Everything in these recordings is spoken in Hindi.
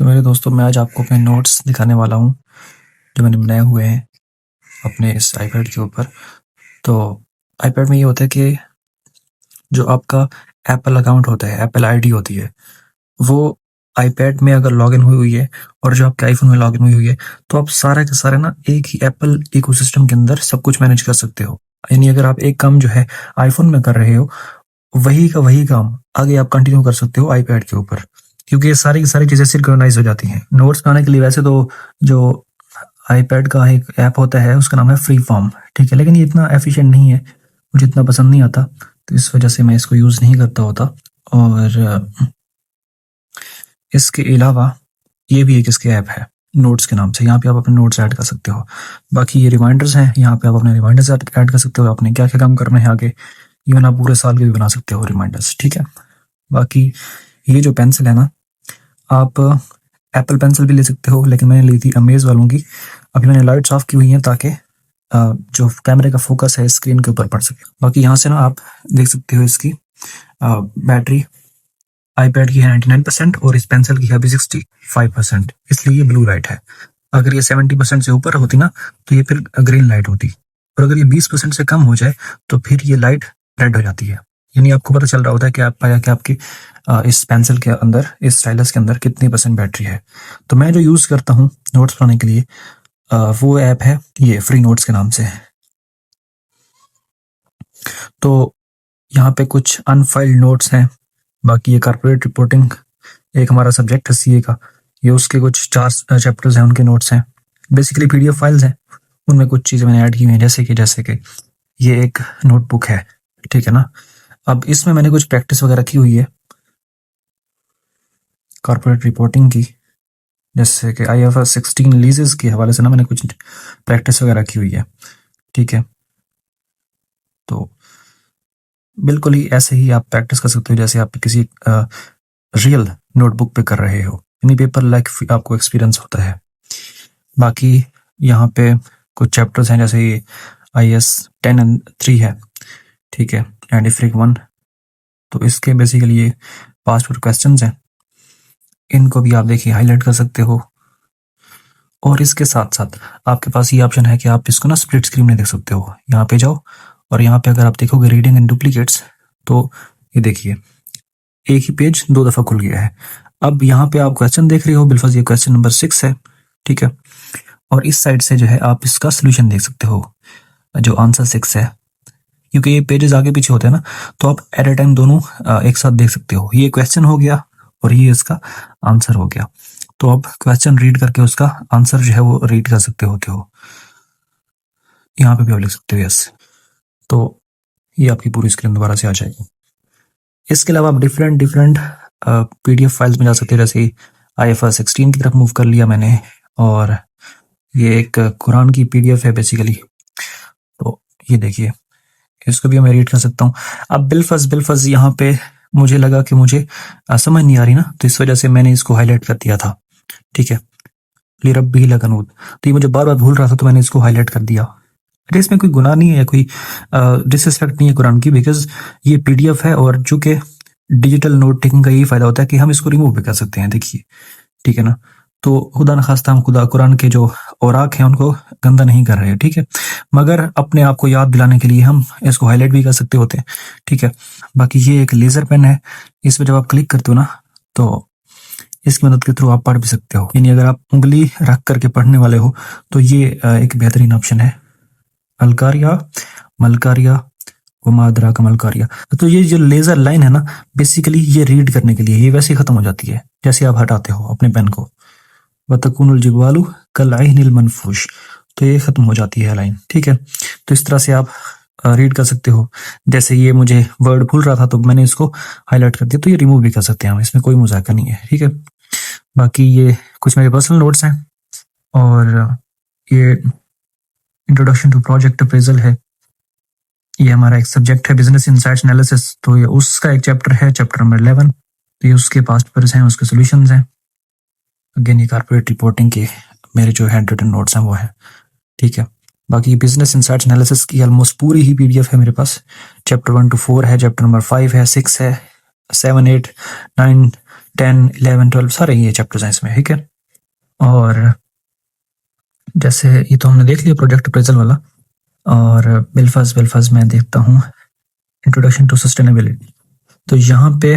तो मेरे दोस्तों, मैं आज आपको अपने नोट्स दिखाने वाला हूँ जो मैंने बनाए हुए हैं अपने इस आईपैड के ऊपर। तो आईपैड में ये होता है कि जो आपका एप्पल अकाउंट होता है, एप्पल आईडी होती है, वो आईपैड में अगर लॉगिन हुई हुई है और जो आपके आईफोन में लॉगिन हुई हुई है, तो आप सारे के सारे ना एक ही एप्पल इकोसिस्टम के अंदर सब कुछ मैनेज कर सकते हो। यानी अगर आप एक काम जो है आईफोन में कर रहे हो, वही का वही काम आगे आप कंटिन्यू कर सकते हो आईपैड के ऊपर, क्योंकि ये सारी की सारी चीजें सिंक्रोनाइज हो जाती हैं। नोट्स बनाने के लिए वैसे तो जो आईपैड का एक ऐप होता है उसका नाम है फ्री फॉर्म, ठीक है, लेकिन ये इतना एफिशिएंट नहीं है, मुझे इतना पसंद नहीं आता, तो इस वजह से मैं इसको यूज नहीं करता होता। और इसके अलावा ये भी एक इसके ऐप है नोट्स के नाम से, यहाँ पे आप अपने नोट्स ऐड कर सकते हो। बाकी ये रिमाइंडर्स हैं, यहाँ पे आप अपने रिमाइंडर्स ऐड कर सकते हो, आपने क्या क्या काम करना है आगे। इवन आप पूरे साल के भी बना सकते हो रिमाइंडर्स, ठीक है। बाकी ये जो पेंसिल है ना, आप एप्पल पेंसिल भी ले सकते हो, लेकिन मैंने ली थी अमेज वालों की। अभी मैंने लाइट्स ऑफ की हुई हैं ताकि जो कैमरे का फोकस है स्क्रीन के ऊपर पड़ सके। बाकी यहाँ से ना आप देख सकते हो इसकी बैटरी आईपैड की है 99% और इस पेंसिल की है अभी 65%, इसलिए ये ब्लू लाइट है। अगर ये 70% से ऊपर होती ना तो ये फिर ग्रीन लाइट होती, और अगर ये 20% से कम हो जाए तो फिर ये लाइट रेड हो जाती है। यानी आपको पता चल रहा होता है कि आपकी इस पेंसिल के अंदर, इस स्टाइलस के अंदर कितनी % बैटरी है। तो मैं जो यूज करता हूँ नोट्स बनाने के लिए, वो ऐप है ये फ्री नोट्स के नाम से। तो यहाँ पे कुछ अनफाइल्ड नोट्स हैं। बाकी ये कॉर्पोरेट रिपोर्टिंग एक हमारा सब्जेक्ट है सीए का, ये उसके कुछ 4 चैप्टर्स हैं, उनके नोट्स हैं। बेसिकली पीडीएफ फाइल्स हैं, उनमें कुछ चीजें मैंने ऐड की हुई हैं, जैसे कि ये एक नोटबुक है, ठीक है ना। अब इसमें मैंने कुछ प्रैक्टिस वगैरह की हुई है कॉर्पोरेट रिपोर्टिंग की, जैसे कि IFRS 16 लीजेस के हवाले से ना मैंने कुछ प्रैक्टिस वगैरह की हुई है, ठीक है। तो बिल्कुल ही ऐसे ही आप प्रैक्टिस कर सकते हो जैसे आप किसी रियल नोटबुक पे कर रहे हो, यानी पेपर लाइक आपको एक्सपीरियंस होता है। बाकी यहाँ पे कुछ चैप्टर्स हैं, जैसे ये IS 10 and 3 है, ठीक है, एंड IFRIC 1। तो इसके बेसिकली ये पासवर्ड क्वेश्चंस हैं, इनको भी आप देखिए हाईलाइट कर सकते हो। और इसके साथ साथ आपके पास ये ऑप्शन है कि आप इसको ना स्प्लिट स्क्रीन में देख सकते हो। यहाँ पे जाओ और यहाँ पे अगर आप देखोगे रीडिंग एंड डुप्लीकेट्स, तो ये देखिए एक ही पेज 2 दफा खुल गया है। अब यहाँ पे आप क्वेश्चन देख रहे हो बिलफर्ज, ये क्वेश्चन नंबर 6 है, ठीक है। और इस साइड से जो है आप इसका सोल्यूशन देख सकते हो, जो आंसर 6 है, क्योंकि ये पेजेस आगे पीछे होते हैं ना, तो आप एट ए टाइम दोनों एक साथ देख सकते हो। ये क्वेश्चन हो गया और ये इसका आंसर हो गया, तो आप क्वेश्चन रीड करके उसका आंसर जो है वो रीड कर सकते होते हो। यहाँ पे भी आप लिख सकते हो यस, तो ये आपकी पूरी स्क्रीन दोबारा से आ जाएगी। इसके अलावा आप डिफरेंट PDF फाइल्स में जा सकते हो, जैसे IFRS 16 की तरफ मूव कर लिया मैंने, और ये एक कुरान की PDF है बेसिकली, तो ये देखिए इसको भी मैं रीड कर सकता हूँ। अब बिलफर्ज यहाँ पे मुझे लगा कि मुझे समझ नहीं आ रही ना, तो इस वजह से मैंने इसको हाईलाइट कर दिया था, ठीक है, लिरब्बिही लकनूत। तो ये मुझे बार बार भूल रहा था, तो मैंने इसको हाईलाइट कर दिया। अरे इसमें कोई गुनाह नहीं है, कोई डिसरिस्पेक्ट नहीं है कुरान की, बिकॉज ये PDF है, और चूंकि डिजिटल नोट टेकिंग का यही फायदा होता है कि हम इसको रिमूव भी कर सकते हैं, देखिए, ठीक है ना। तो खुदा न खास्ता हम खुदा कुरान के जो औराक हैं उनको गंदा नहीं कर रहे, ठीक है, मगर अपने आप को याद दिलाने के लिए हम इसको हाईलाइट भी कर सकते होते हैं, ठीक है। बाकी ये एक लेजर पेन है, इस पर जब आप क्लिक करते हो ना, तो इसकी मदद के थ्रू आप पढ़ भी सकते हो। यानी अगर आप उंगली रख करके पढ़ने वाले हो तो ये एक बेहतरीन ऑप्शन है। अलकारिया मलकारिया वमादरा का मलकारिया। तो ये जो लेजर लाइन है ना, बेसिकली ये रीड करने के लिए ये वैसे ही खत्म हो जाती है जैसे आप हटाते हो अपने पेन को। वतकुनुल जिबालु कल ऐनिल मनफूश, तो ये खत्म हो जाती है लाइन, ठीक है। तो इस तरह से आप रीड कर सकते हो। जैसे ये मुझे वर्ड भूल रहा था तो मैंने इसको हाईलाइट कर दिया, तो ये रिमूव भी कर सकते हैं हम, इसमें कोई मजाक नहीं है, ठीक है। बाकी ये कुछ मेरे पर्सनल नोट्स हैं, और ये इंट्रोडक्शन टू प्रोजेक्ट अप्रेजल है, ये हमारा एक सब्जेक्ट है बिजनेस इनसाइट्स एनालिसिस, तो ये उसका एक चैप्टर है, चैप्टर नंबर 11। तो ये उसके पास्ट पेपर्स हैं, उसके सॉल्यूशंस हैं। अगेन ये कॉर्पोरेट रिपोर्टिंग के मेरे जो हैंड रिटन नोट्स हैं वो है, ठीक है। बाकी बिजनेस इनसाइट्स एनालिसिस की ऑलमोस्ट पूरी ही PDF है मेरे पास। चैप्टर 1 to 4 है, चैप्टर नंबर 5 है, 6 है, 7, 8, 9, 10, 11, 12 सारे ये चैप्टर्स हैं इसमें, ठीक है। और जैसे ये तो हमने देख लिया प्रोजेक्ट अप्रेजल वाला, और बिलफाज मैं देखता हूँ इंट्रोडक्शन टू सस्टेनेबिलिटी। तो यहाँ पे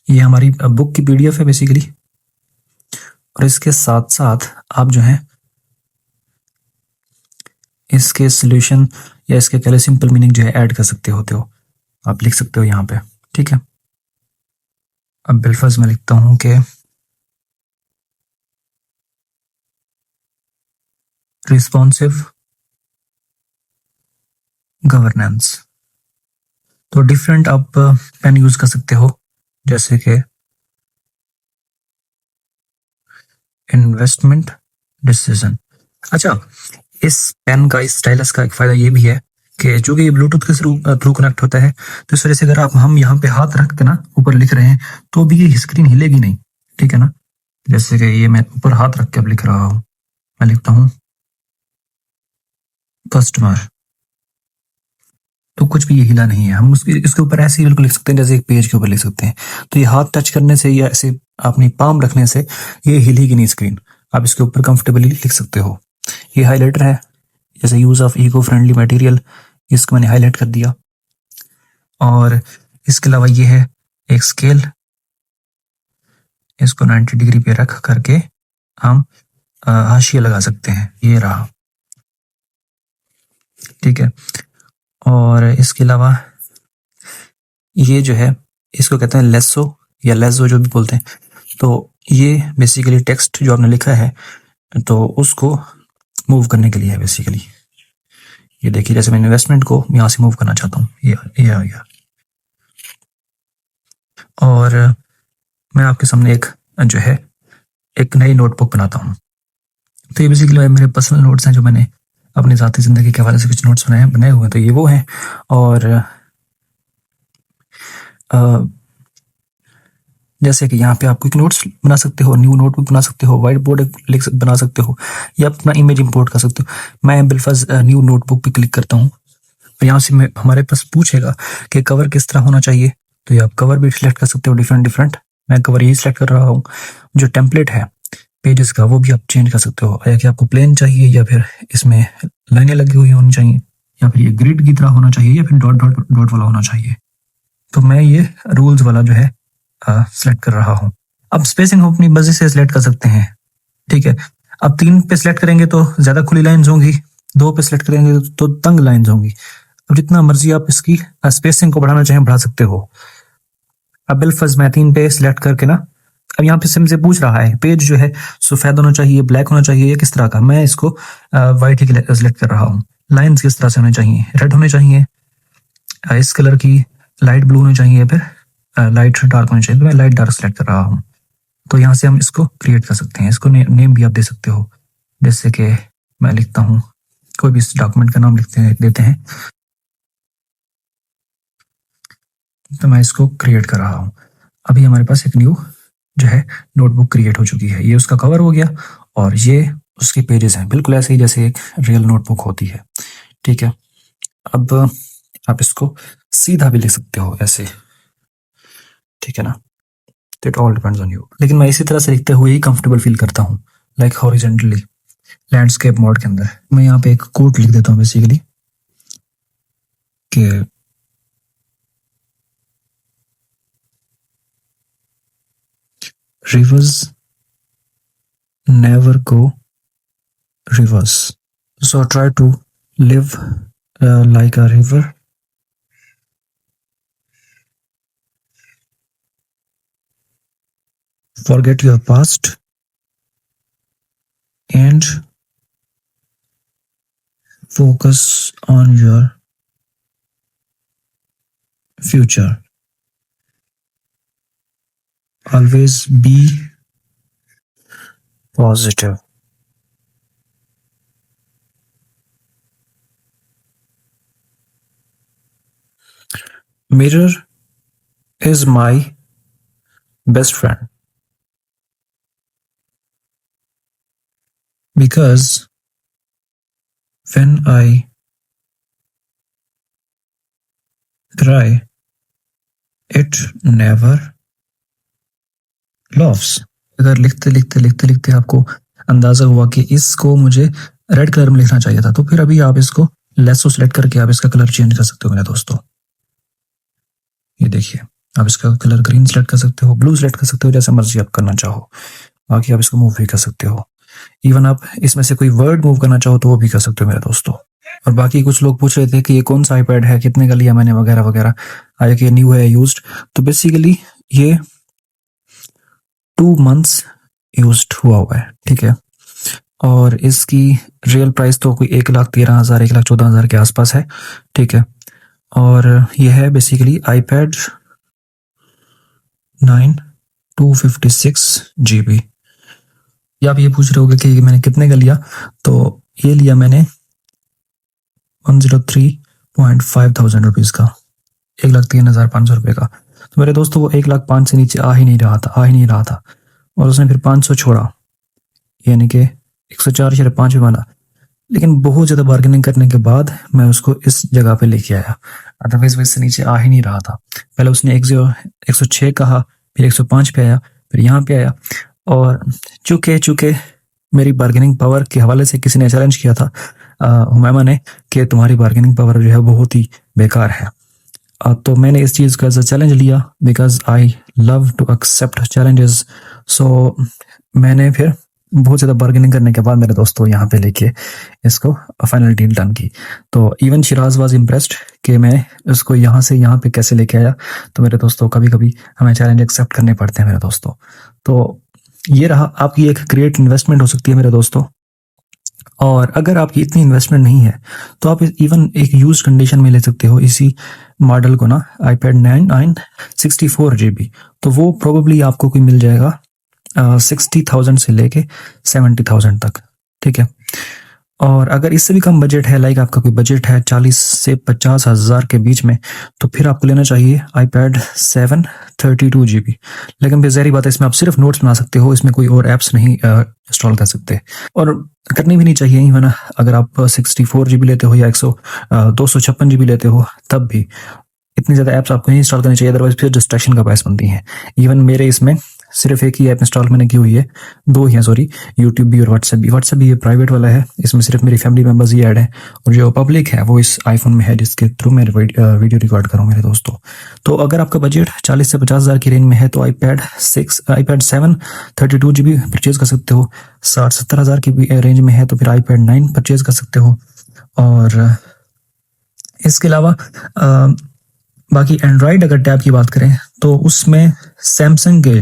ये हमारी बुक की पीडीएफ है बेसिकली, और इसके साथ साथ आप जो है इसके सोल्यूशन या इसके पहले सिंपल मीनिंग जो है ऐड कर सकते होते हो, आप लिख सकते हो यहाँ पे, ठीक है। अब बिलफाज में लिखता हूँ कि रिस्पॉन्सिव गवर्नेंस। तो डिफरेंट आप पेन यूज कर सकते हो, जैसे कि इन्वेस्टमेंट डिसीजन। अच्छा, इस पेन का, इस स्टाइलस का एक फायदा ये भी है कि जो कि ब्लूटूथ के थ्रू कनेक्ट होता है, तो इस वजह से अगर हम यहाँ पे हाथ रख के ना ऊपर लिख रहे हैं तो भी ये स्क्रीन हिलेगी नहीं, ठीक है ना। जैसे कि ये मैं ऊपर हाथ रख के अब लिख रहा हूँ, मैं लिखता हूँ कस्टमर, तो कुछ भी ये हिला नहीं है। हम इसके ऊपर ऐसे ही बिल्कुल लिख सकते हैं जैसे एक पेज के ऊपर लिख सकते हैं। तो ये हाथ टच करने से या ऐसे अपनी पाम रखने से ये हिलेगी नहीं स्क्रीन, आप इसके ऊपर कंफर्टेबली लिख सकते हो। ये हाईलाइटर है, जैसे use of eco friendly material, इसको मैंने हाईलाइट कर दिया। और इसके अलावा ये है एक स्केल, इसको 90 डिग्री पे रख करके हम हाशिया लगा सकते हैं, ये रहा, ठीक है। और इसके अलावा ये जो है इसको कहते हैं लेसो या लेजो जो भी बोलते हैं। तो ये बेसिकली टेक्स्ट जो आपने लिखा है तो उसको मूव करने के लिए है बेसिकली। ये देखिए, जैसे मैं इन्वेस्टमेंट को यहाँ से मूव करना चाहता हूँ, ये आ गया। और मैं आपके सामने एक जो है एक नई नोटबुक बनाता हूँ। तो ये बेसिकली मेरे पर्सनल नोट्स हैं जो मैंने अपनी ज़ाती ज़िंदगी के हवाले से कुछ नोट्स बनाए हुए हैं, तो ये वो हैं। और जैसे कि यहाँ पे आप क्विक नोट्स बना सकते हो, न्यू नोटबुक बना सकते हो, व्हाइट बोर्ड बना सकते हो, या अपना इमेज इंपोर्ट कर सकते हो। मैं बिलफाज न्यू नोटबुक पे क्लिक करता हूँ, और यहाँ से हमारे पास पूछेगा कि कवर किस तरह होना चाहिए, तो ये आप कवर भी सिलेक्ट कर सकते हो डिफरेंट। मैं कवर यही सिलेक्ट कर रहा हूँ। जो टेम्पलेट है पेजेस का वो भी आप चेंज कर सकते हो, या कि आपको प्लेन चाहिए, या फिर इसमें लाइनें लगी हुई होनी चाहिए, या फिर ये ग्रिड की तरह होना चाहिए, या फिर डॉट डॉट डॉट वाला होना चाहिए। तो मैं ये रूल्स वाला जो है सिलेक्ट कर रहा हूँ। अब स्पेसिंग हम अपनी मर्जी से सिलेक्ट कर सकते हैं, ठीक है। अब 3 पे सिलेक्ट करेंगे तो ज्यादा खुली लाइंस होंगी, 2 पे सिलेक्ट करेंगे तो तंग लाइंस होंगी। अब जितना मर्जी आप इसकी स्पेसिंग को बढ़ाना चाहें बढ़ा सकते हो। अब बिलफर्ज मैं 3 पे सिलेक्ट करके ना, अब यहाँ पे सिम से पूछ रहा है पेज जो है सफेद होना चाहिए, ब्लैक होना चाहिए, या किस तरह का। मैं इसको व्हाइट ही सिलेक्ट कर रहा हूँ। लाइंस किस तरह से होने चाहिए, रेड होने चाहिए, इस कलर की लाइट ब्लू होनी चाहिए, फिर लाइट डार्क होनी चाहिए। तो मैं लाइट डार्क सेलेक्ट कर रहा हूँ। तो यहाँ से हम इसको क्रिएट कर सकते हैं, इसको नेम भी आप दे सकते हो। जैसे कि मैं लिखता हूँ, कोई भी डॉक्यूमेंट का नाम देते हैं, तो मैं इसको क्रिएट कर रहा हूँ। अभी हमारे पास एक न्यू जो है नोटबुक क्रिएट हो चुकी है। ये उसका कवर हो गया, और ये उसके पेजेस हैं, बिल्कुल ऐसे ही जैसे एक रियल नोटबुक होती है, ठीक है। अब आप इसको सीधा भी लिख सकते हो ऐसे, ठीक है ना। It all depends on you, लेकिन मैं इसी तरह से लिखते हुए ही कंफर्टेबल फील करता हूँ, लाइक हॉरिजॉन्टली लैंडस्केप मोड के अंदर। मैं यहाँ पे एक कोट लिख देता हूँ बेसिकली कि rivers never go reverse, so try to live like a river, forget your past and focus on your future. Always be positive. Mirror is my best friend because when I cry, it never laughs. अगर लिखते लिखते लिखते लिखते आपको अंदाजा हुआ कि इसको मुझे रेड कलर में लिखना चाहिए था, तो फिर अभी आप इसको लेसो सेलेक्ट करके आप इसका कलर चेंज कर सकते हो मेरे दोस्तों। ये देखिए, आप इसका कलर ग्रीन सेलेक्ट कर सकते हो, ब्लू सेलेक्ट कर सकते हो, जैसे मर्जी आप करना चाहो। बाकी आप इसको मूव भी कर सकते हो। इवन आप इसमें से कोई वर्ड मूव करना चाहो तो वो भी कर सकते हो मेरे दोस्तों। और बाकी कुछ लोग पूछ रहे थे कि ये कौन सा आईपैड है, कितने का लिया मैंने, वगैरह वगैरह, आया कि न्यू है यूज्ड। तो बेसिकली ये 2 मंथ्स यूज्ड हुआ है, ठीक है। और इसकी रियल प्राइस तो कोई 1,13,000 1,14,000 के आसपास है, ठीक है। और ये है बेसिकली iPad 9 256 GB। या आप ये पूछ रहे होगे कि मैंने कितने का लिया, तो ये लिया मैंने 103.5 थाउजेंड रुपीज़ का, 1,03,500 रुपये का। तो मेरे दोस्तों वो 1,05,000 से नीचे आ ही नहीं रहा था। और उसने फिर 500 छोड़ा, यानी कि 104.5 पे माना। लेकिन बहुत ज़्यादा बार्गेनिंग करने के बाद मैं उसको इस जगह पे लेके आया, अदरवाइज वो इससे नीचे आ ही नहीं रहा था। पहले उसने 106 कहा, फिर 105 पे आया, फिर यहाँ पे आया। और चूंकि मेरी बार्गेनिंग पावर के हवाले से किसी ने चैलेंज किया था हुमैमा ने, कि तुम्हारी बार्गेनिंग पावर जो है बहुत ही बेकार है। तो मैंने इस चीज़ का चैलेंज लिया, because I love to accept challenges. So मैंने फिर बहुत ज़्यादा बार्गेनिंग करने के बाद मेरे दोस्तों यहाँ पे लेके इसको फाइनल डील डन की। तो इवन शिराज वाज इम्प्रेस्ड कि मैं उसको यहाँ से यहाँ पे कैसे लेके आया। तो मेरे दोस्तों कभी कभी हमें चैलेंज एक्सेप्ट करने पड़ते हैं मेरे दोस्तों। तो ये रहा आपकी एक ग्रेट इन्वेस्टमेंट हो सकती है मेरे दोस्तों। और अगर आपकी इतनी इन्वेस्टमेंट नहीं है तो आप इवन एक यूज कंडीशन में ले सकते हो इसी मॉडल को ना, iPad 9 64 GB। तो वो प्रोबेबली आपको कोई मिल जाएगा 60,000 से लेके 70,000 तक, ठीक है। और अगर इससे भी कम बजट है, लाइक आपका कोई बजट है 40 से 50,000 के बीच में, तो फिर आपको लेना चाहिए iPad 7 32 GB। लेकिन फिर ज़ाहिर बात है, इसमें आप सिर्फ नोट्स बना सकते हो, इसमें कोई और ऐप्स नहीं इंस्टॉल कर सकते, और करनी भी नहीं चाहिए। इवन अगर आप 64 GB लेते हो या 256 GB लेते हो, तब भी इतनी ज़्यादा ऐप्स आपको नहीं इंस्टॉल करनी चाहिए, अदरवाइज फिर डिस्ट्रैक्शन का बायस बनती हैं। इवन मेरे इसमें सिर्फ एक ही ऐप इंस्टॉल मैंने की हुई है, 2 ही हैं सॉरी, यूट्यूब भी और व्हाट्सएप भी ये प्राइवेट वाला है, इसमें सिर्फ मेरी फैमिली मेम्बर्स ही ऐड है, और जो पब्लिक है वो इस आईफोन में है, जिसके थ्रू मैं वीडियो रिकॉर्ड करूँ मेरे दोस्तों। तो अगर आपका बजट 40 से 50,000 की रेंज में है तो iPad 7 32 GB परचेज कर सकते हो। 60-70,000 की रेंज में है तो फिर iPad 9 परचेज कर सकते हो। और इसके अलावा बाकी एंड्रॉयड अगर टैब की बात करें तो उसमें सैमसंग के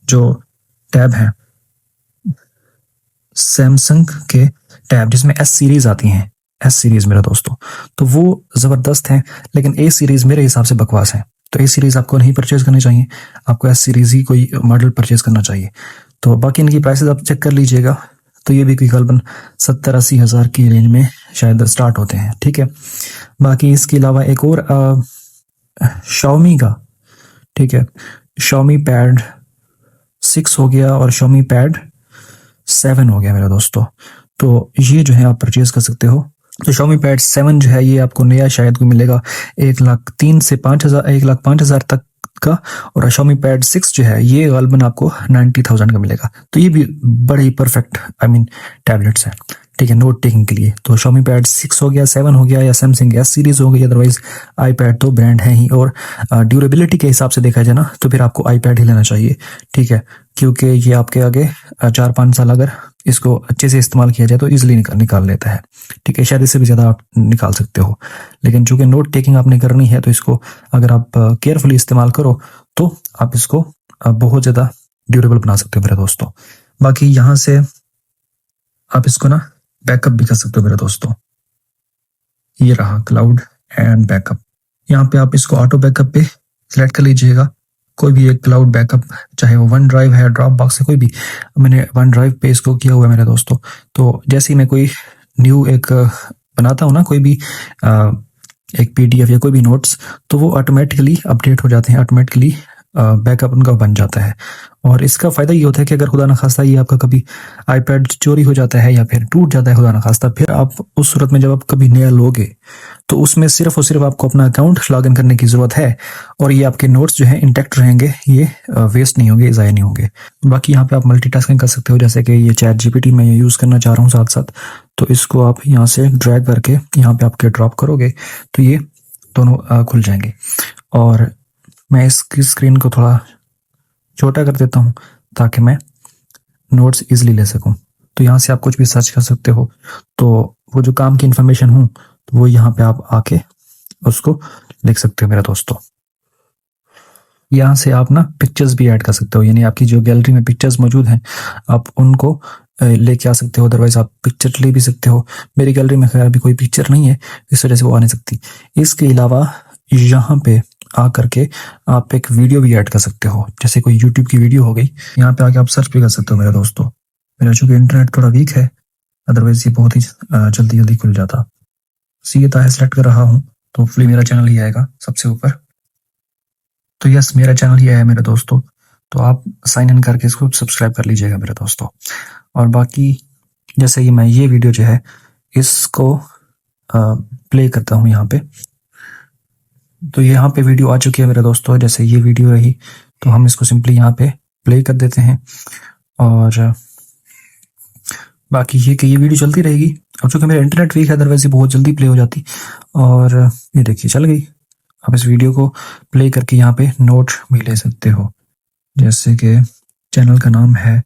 जो टैब हैं, सैमसंग के टैब जिसमें S सीरीज आती हैं, S सीरीज मेरे दोस्तों, तो वो ज़बरदस्त हैं। लेकिन A सीरीज मेरे हिसाब से बकवास है, तो A सीरीज आपको नहीं परचेज करनी चाहिए, आपको S सीरीज ही कोई मॉडल परचेज करना चाहिए। तो बाकी इनकी प्राइसेस आप चेक कर लीजिएगा, तो ये भी तकरीबन 70-80 हज़ार की रेंज में शायद स्टार्ट होते हैं, ठीक है। बाकी इसके अलावा एक और Xiaomi का, ठीक है, Xiaomi Pad 6 हो गया और Xiaomi Pad 7 हो गया मेरे दोस्तों। तो ये जो है आप परचेज कर सकते हो। तो Xiaomi Pad 7 जो है ये आपको नया शायद को मिलेगा 1,03,000 से 5,000 1,05,000 तक का, और Xiaomi Pad 6 जो है ये गालबन आपको 90,000 का मिलेगा। तो ये भी बड़े ही परफेक्ट टैबलेट्स हैं, ठीक है, नोट टेकिंग के लिए। तो Xiaomi Pad 6 हो गया, 7 हो गया, या Samsung S सीरीज हो गई, अदरवाइज iPad तो ब्रांड है ही। और ड्यूरेबिलिटी के हिसाब से देखा जाए ना, तो फिर आपको iPad ही लेना चाहिए, ठीक है, क्योंकि ये आपके आगे 4-5 साल अगर इसको अच्छे से इस्तेमाल किया जाए तो इजिली निकाल लेता है, ठीक है। शायद इससे भी ज़्यादा आप निकाल सकते हो, लेकिन चूंकि नोट टेकिंग आपने करनी है तो इसको अगर आप केयरफुली इस्तेमाल करो तो आप इसको बहुत ज़्यादा ड्यूरेबल बना सकते हो मेरे दोस्तों। बाकी यहाँ से आप इसको ना बैकअप भी कर सकते हो मेरे दोस्तों। ये रहा क्लाउड एंड बैकअप, यहाँ पे आप इसको ऑटो बैकअप पे सिलेक्ट कर लीजिएगा, कोई भी एक क्लाउड बैकअप, चाहे वो वन ड्राइव है, ड्रॉप बॉक्स है, कोई भी। मैंने वन ड्राइव पे इसको किया हुआ है मेरे दोस्तों। तो जैसे ही मैं कोई न्यू एक बनाता हूँ ना, कोई भी एक PDF या कोई भी नोट्स, तो वो ऑटोमेटिकली अपडेट हो जाते हैं, ऑटोमेटिकली बैकअप उनका बन जाता है। और इसका फ़ायदा ये होता है कि अगर खुदा न खास्ता ये आपका कभी iPad चोरी हो जाता है या फिर टूट जाता है खुदा न खास्ता, फिर आप उस सूरत में जब आप कभी नया लोगे तो उसमें सिर्फ और सिर्फ आपको अपना अकाउंट लॉगिन करने की ज़रूरत है और ये आपके नोट्स जो हैं इंटैक्ट रहेंगे, ये वेस्ट नहीं होंगे, ज़ाया नहीं होंगे। बाकी यहाँ पे आप मल्टीटास्किंग कर सकते हो, जैसे कि ये चैट जीपीटी मैं ये यूज़ करना चाह रहा हूँ साथ साथ, तो इसको आप यहाँ से ड्रैग करके यहाँ पे आपके ड्रॉप करोगे तो ये दोनों खुल जाएंगे। और मैं इसकी स्क्रीन को थोड़ा छोटा कर देता हूँ ताकि मैं नोट्स इजीली ले सकूँ। तो यहाँ से आप कुछ भी सर्च कर सकते हो, तो वो जो काम की इंफॉर्मेशन हो तो वो यहाँ पे आप आके उसको लिख सकते हो मेरे दोस्तों। यहाँ से आप ना पिक्चर्स भी ऐड कर सकते हो, यानी आपकी जो गैलरी में पिक्चर्स मौजूद हैं आप उनको लेके आ सकते हो, अदरवाइज आप पिक्चर ले भी सकते हो। मेरी गैलरी में खैर अभी कोई पिक्चर नहीं है, इस वजह से वो आ नहीं सकती। इसके अलावा यहाँ पे आ करके आप एक वीडियो भी ऐड कर सकते हो, जैसे कोई यूट्यूब की वीडियो हो गई, यहाँ पे आके आप सर्च भी कर सकते हो मेरे दोस्तों। मेरा चूंकि इंटरनेट थोड़ा वीक है, अदरवाइज ये बहुत ही जल्दी जल्दी खुल जाता। सी ताहे सेलेक्ट कर रहा हूँ तो होपफुली मेरा चैनल ही आएगा सबसे ऊपर। तो यस, मेरा चैनल ही आया मेरे दोस्तों, तो आप साइन इन करके इसको सब्सक्राइब कर लीजिएगा मेरे दोस्तों। और बाकी जैसे कि मैं ये वीडियो जो है इसको प्ले करता हूँ यहाँ पे, तो यहाँ पे वीडियो आ चुकी है मेरे दोस्तों। जैसे ये वीडियो रही तो हम इसको सिंपली यहाँ पे प्ले कर देते हैं और बाकी ये कि ये वीडियो चलती रहेगी। अब चूंकि मेरा इंटरनेट वीक है, अदरवाइज ये बहुत जल्दी प्ले हो जाती। और ये देखिए चल गई। आप इस वीडियो को प्ले करके यहाँ पे नोट भी ले सकते हो, जैसे कि चैनल का नाम है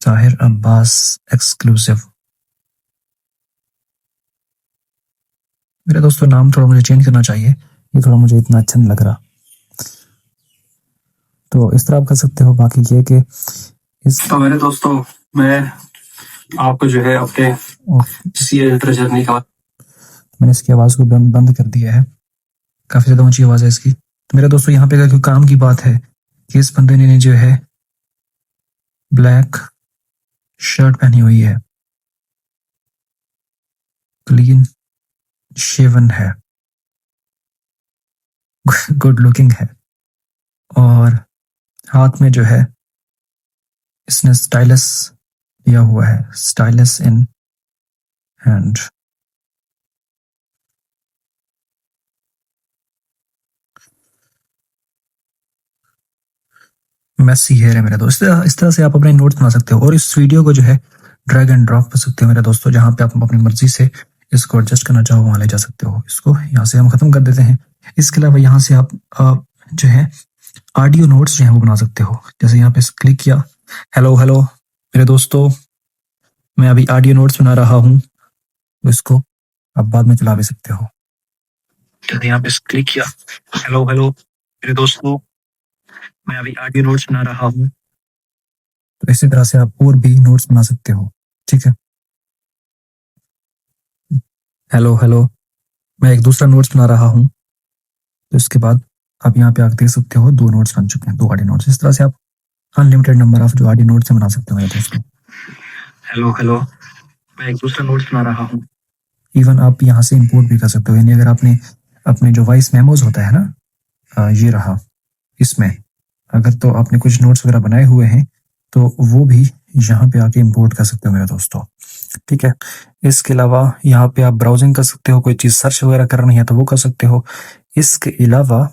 ताहिर अब्बास एक्सक्लूसिव। मेरे दोस्तों नाम थोड़ा मुझे चेंज करना चाहिए, ये थोड़ा मुझे इतना अच्छा नहीं लग रहा, तो इस तरह आप कर सकते हो। बाकी ये कि तो मेरे दोस्तों मैं आपको जो है अपने जर्नी का मैंने इसकी आवाज़ को बंद कर दिया है, काफ़ी ज़्यादा ऊंची आवाज़ है इसकी। तो मेरे दोस्तों यहाँ पे अगर काम की बात है कि इस बंदे ने जो है ब्लैक शर्ट पहनी हुई है, क्लीन शेवन है, गुड लुकिंग है, और हाथ में जो है इसने स्टाइलस लिया हुआ है, stylus in hand. Messy hair है मेरे दोस्त। इस तरह से आप अपने नोट्स बना सकते हो और इस वीडियो को जो है ड्रैग एंड ड्रॉप कर सकते हो मेरे दोस्तों। जहां पे आप अपनी मर्जी से इसको एडजस्ट करना चाहो वहां ले जा सकते हो। इसको यहाँ से हम खत्म कर देते हैं। इसके अलावा यहाँ से आप जो है ऑडियो नोट्स जो है वो बना सकते हो। जैसे यहाँ पे क्लिक किया, हेलो हेलो मेरे दोस्तों, मैं अभी ऑडियो नोट्स बना रहा हूँ, तो इसको आप बाद में चला भी सकते हो। जैसे यहाँ पे क्लिक किया, हेलो हेलो मेरे दोस्तों, मैं अभी ऑडियो नोट्स बना रहा हूँ, तो इसी तरह से आप और भी नोट्स बना सकते हो। ठीक है, हेलो हेलो मैं एक दूसरा नोट्स बना रहा हूँ, तो इसके बाद आप यहाँ पे आके देख सकते हो 2 नोट्स बन चुके हैं, 2 ऑडियो नोट्स। इस तरह से आप अनलिमिटेड नंबर ऑफ जो ऑडियो नोट्स बना सकते हो मेरे दोस्तों। हेलो हेलो मैं एक दूसरा नोट्स बना रहा हूँ। इवन आप यहाँ से इंपोर्ट भी कर सकते हो, यानी अगर आपने अपने जो वॉइस मेमोज होता है ना, ये रहा, इसमें अगर तो आपने कुछ नोट्स वगैरह बनाए हुए हैं तो वो भी यहाँ पे आके इंपोर्ट कर सकते हो मेरे दोस्तों। ठीक है, इसके अलावा यहाँ पे आप ब्राउजिंग कर सकते हो, कोई चीज़ सर्च वगैरह करनी है तो वो कर सकते हो। इसके अलावा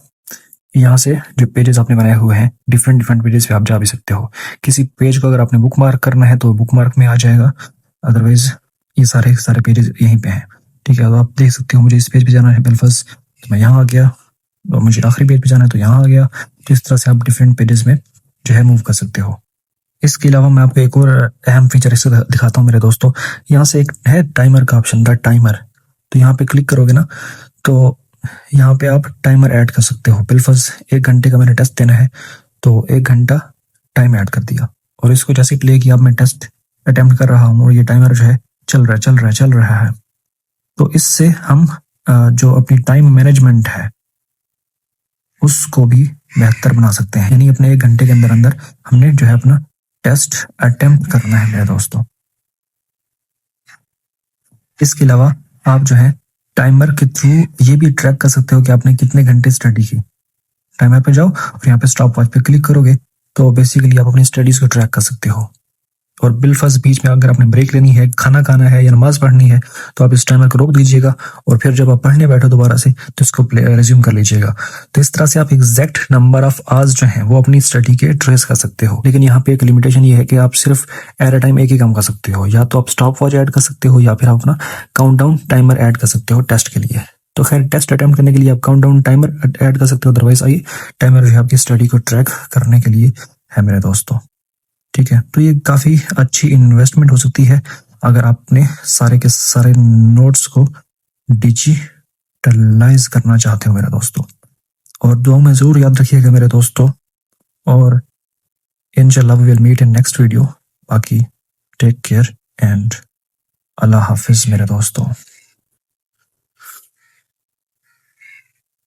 यहाँ से जो पेजेस आपने बनाए हुए हैं डिफरेंट डिफरेंट पेजेस पे आप जा भी सकते हो। किसी पेज को अगर आपने बुक मार्क करना है तो बुक मार्क में आ जाएगा, अदरवाइज ये सारे पेजेस यहीं पे हैं। ठीक है, तो आप देख सकते हो मुझे इस पेज पे जाना है बिलफस, तो मैं यहाँ आ गया, और मुझे आखिरी पेज पे जाना है तो यहाँ आ गया। तो इस तरह से आप डिफरेंट पेजेस में जो है मूव कर सकते हो। इसके अलावा मैं आपको एक और अहम फीचर इससे दिखाता हूँ मेरे दोस्तों। यहाँ से एक है टाइमर का ऑप्शन, द टाइमर, तो यहाँ पे क्लिक करोगे ना तो यहाँ पे आप टाइमर ऐड कर सकते हो। बिलफर्ज 1 घंटे का मैंने टेस्ट देना है तो 1 घंटा टाइम ऐड कर दिया, और इसको जैसे प्ले किया, अब मैं टेस्ट अटेम्प्ट कर रहा हूँ और ये टाइमर जो है चल रहा है। तो इससे हम जो अपनी टाइम मैनेजमेंट है उसको भी बेहतर बना सकते हैं, यानी अपने 1 घंटे के अंदर अंदर हमने जो है अपना टेस्ट अटेम्प्ट करना है मेरे दोस्तों। इसके अलावा आप जो है टाइमर के थ्रू ये भी ट्रैक कर सकते हो कि आपने कितने घंटे स्टडी की। टाइमर पे जाओ और यहाँ पे स्टॉप वॉच पे क्लिक करोगे तो बेसिकली आप अपनी स्टडीज को ट्रैक कर सकते हो। और बिलफर्ज बीच में अगर आपने ब्रेक लेनी है, खाना खाना है या नमाज पढ़नी है, तो आप इस टाइमर को रोक दीजिएगा और फिर जब आप पढ़ने बैठो दोबारा से तो इसको रिज्यूम कर लीजिएगा। तो इस तरह से आप एग्जैक्ट नंबर ऑफ आवर्स जो हैं वो अपनी स्टडी के ट्रेस कर सकते हो। लेकिन यहाँ पे एक लिमिटेशन ये है कि आप सिर्फ एट अ टाइम एक ही काम कर सकते हो, या तो आप स्टॉप वॉच ऐड कर सकते हो या फिर आप अपना काउंटडाउन टाइमर ऐड कर सकते हो टेस्ट के लिए। तो खैर टेस्ट अटेम्प्ट करने के लिए आप काउंटडाउन टाइमर ऐड कर सकते हो, अदरवाइज आइए टाइमर जो है आपकी स्टडी को ट्रैक करने के लिए है मेरे दोस्तों। ठीक है, तो ये काफ़ी अच्छी इन्वेस्टमेंट हो सकती है अगर आपने सारे के सारे नोट्स को डिजिटलाइज करना चाहते हो मेरे दोस्तों। और दुआ में ज़रूर याद रखिएगा मेरे दोस्तों, और इंशाल्लाह we will meet in next video. बाकी टेक केयर एंड अल्लाह हाफिज़ मेरे दोस्तों।